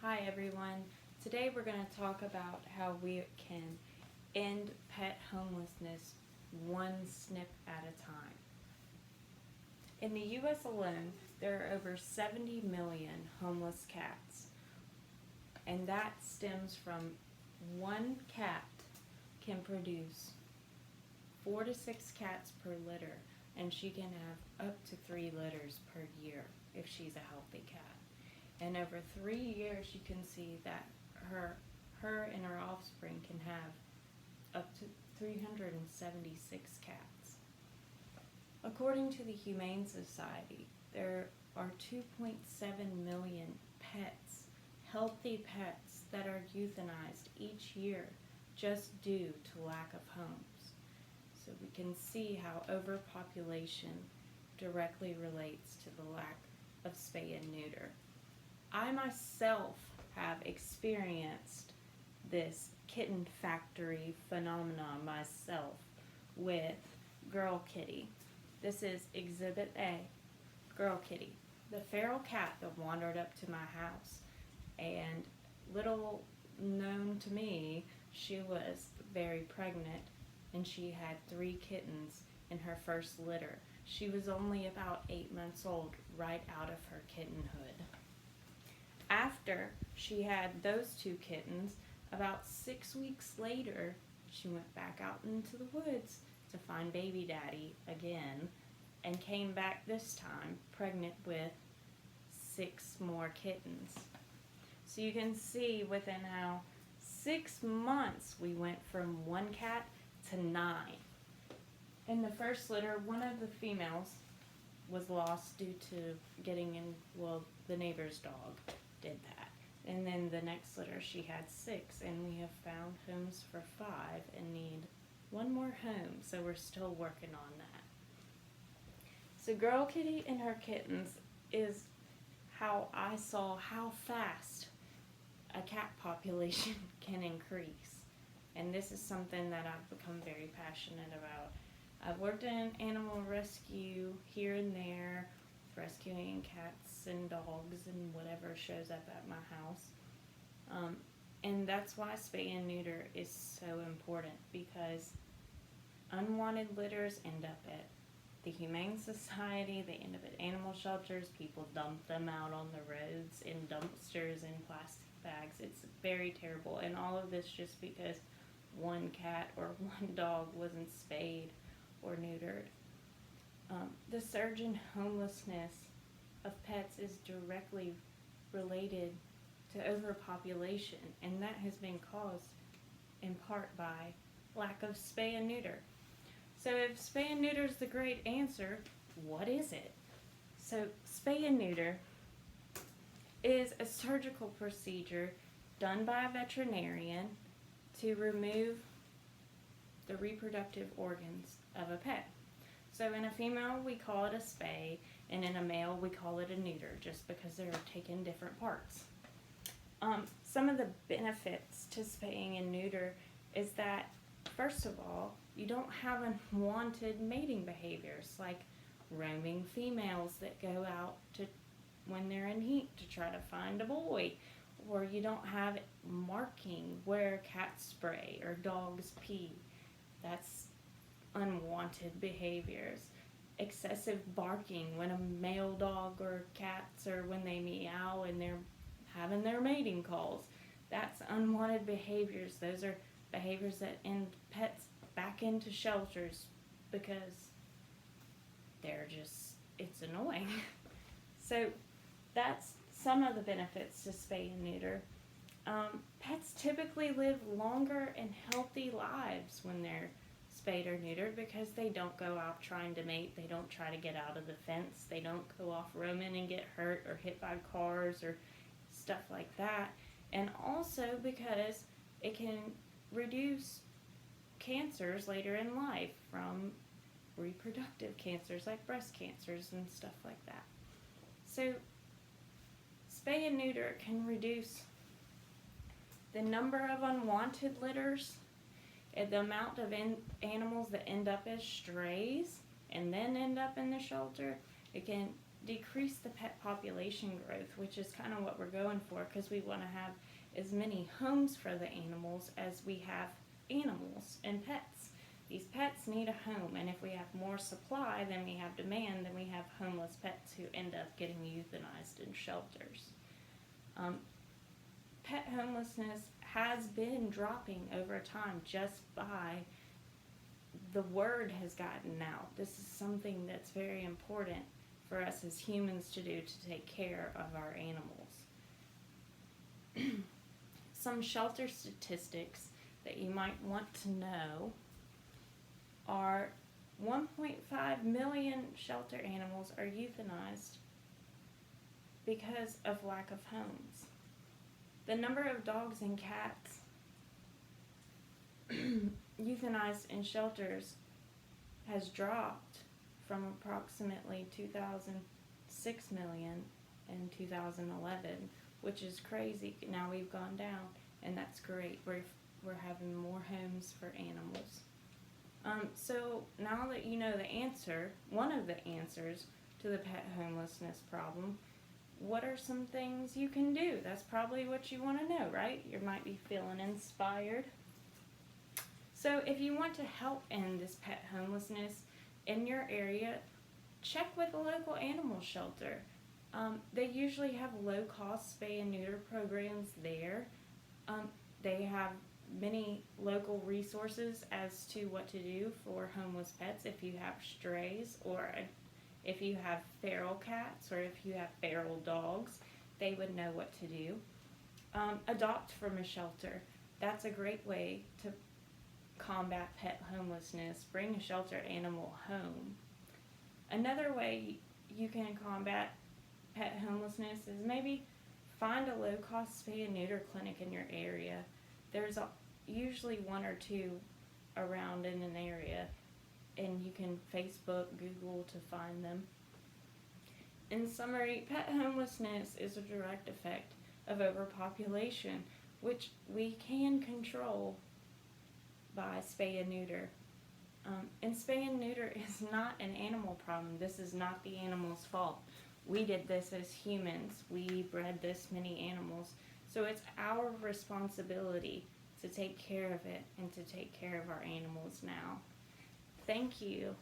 Hi everyone. Today we're going to talk about how we can end pet homelessness one snip at a time. In the US alone, there are over 70 million homeless cats, and that stems from one cat can produce 4 to 6 cats per litter, and she can have up to 3 litters per year if she's a healthy cat. And over 3 years, you can see that her and her offspring can have up to 376 cats. According to the Humane Society, there are 2.7 million pets, healthy pets, that are euthanized each year just due to lack of homes. So we can see how overpopulation directly relates to the lack of spay and neuter. I myself have experienced this kitten factory phenomenon myself with Girl Kitty. This is Exhibit A, Girl Kitty, the feral cat that wandered up to my house. And little known to me, she was very pregnant and she had 3 kittens in her first litter. She was only about 8 months old, right out of her kittenhood. After she had those 2 kittens, about 6 weeks later, she went back out into the woods to find baby daddy again and came back this time pregnant with 6 more kittens. So you can see within how 6 months we went from 1 cat to 9. In the first litter, one of the females was lost due to getting in, the neighbor's dog did that. And then the next litter she had 6, and we have found homes for 5 and need 1 more home, so we're still working on that. So Girl Kitty and her kittens is how I saw how fast a cat population can increase. And this is something that I've become very passionate about. I've worked in animal rescue here and there, rescuing cats and dogs and whatever shows up at my house. And that's why spay and neuter is so important, because unwanted litters end up at the Humane Society, they end up at animal shelters, people dump them out on the roads in dumpsters and plastic bags. It's very terrible, and all of this just because 1 cat or 1 dog wasn't spayed or neutered. The surge in homelessness of pets is directly related to overpopulation, and that has been caused in part by lack of spay and neuter. So if spay and neuter is the great answer, what is it? So spay and neuter is a surgical procedure done by a veterinarian to remove the reproductive organs of a pet. So in a female, we call it a spay, and in a male, we call it a neuter, just because they're taking different parts. Some of the benefits to spaying and neuter is that, first of all, you don't have unwanted mating behaviors, like roaming females that go out to, when they're in heat, to try to find a boy, or you don't have marking where cats spray or dogs pee. That's unwanted behaviors. Excessive barking when a male dog or cats, or when they meow and they're having their mating calls. That's unwanted behaviors. Those are behaviors that end pets back into shelters because it's annoying. So that's some of the benefits to spay and neuter. Pets typically live longer and healthy lives when they're spayed or neutered, because they don't go out trying to mate, they don't try to get out of the fence, they don't go off roaming and get hurt or hit by cars or stuff like that. And also because it can reduce cancers later in life, from reproductive cancers like breast cancers and stuff like that. So spay and neuter can reduce the number of unwanted litters, and the amount of animals that end up as strays and then end up in the shelter. It can decrease the pet population growth, which is kind of what we're going for, because we want to have as many homes for the animals as we have animals and pets. These pets need a home, and if we have more supply than we have demand, then we have homeless pets who end up getting euthanized in shelters. Pet homelessness has been dropping over time just by the word has gotten out. This is something that's very important for us as humans to do to take care of our animals. Some shelter statistics that you might want to know are 1.5 million shelter animals are euthanized because of lack of homes. The number of dogs and cats euthanized in shelters has dropped from approximately 2,006 million in 2011, which is crazy. Now we've gone down, and that's great. We're having more homes for animals. So now that you know the answer, one of the answers to the pet homelessness problem, what are some things you can do? That's probably what you want to know, right? You might be feeling inspired. So if you want to help end this pet homelessness in your area, check with a local animal shelter. They usually have low-cost spay and neuter programs there. They have many local resources as to what to do for homeless pets if you have strays, or if you have feral cats, or if you have feral dogs. They would know what to do. Adopt from a shelter. That's a great way to combat pet homelessness. Bring a shelter animal home. Another way you can combat pet homelessness is maybe find a low-cost spay and neuter clinic in your area. There's usually one or two around in an area, and you can Facebook, Google to find them. In summary, pet homelessness is a direct effect of overpopulation, which we can control by spay and neuter. And spay and neuter is not an animal problem. This is not the animal's fault. We did this as humans. We bred this many animals. So it's our responsibility to take care of it and to take care of our animals now. Thank you.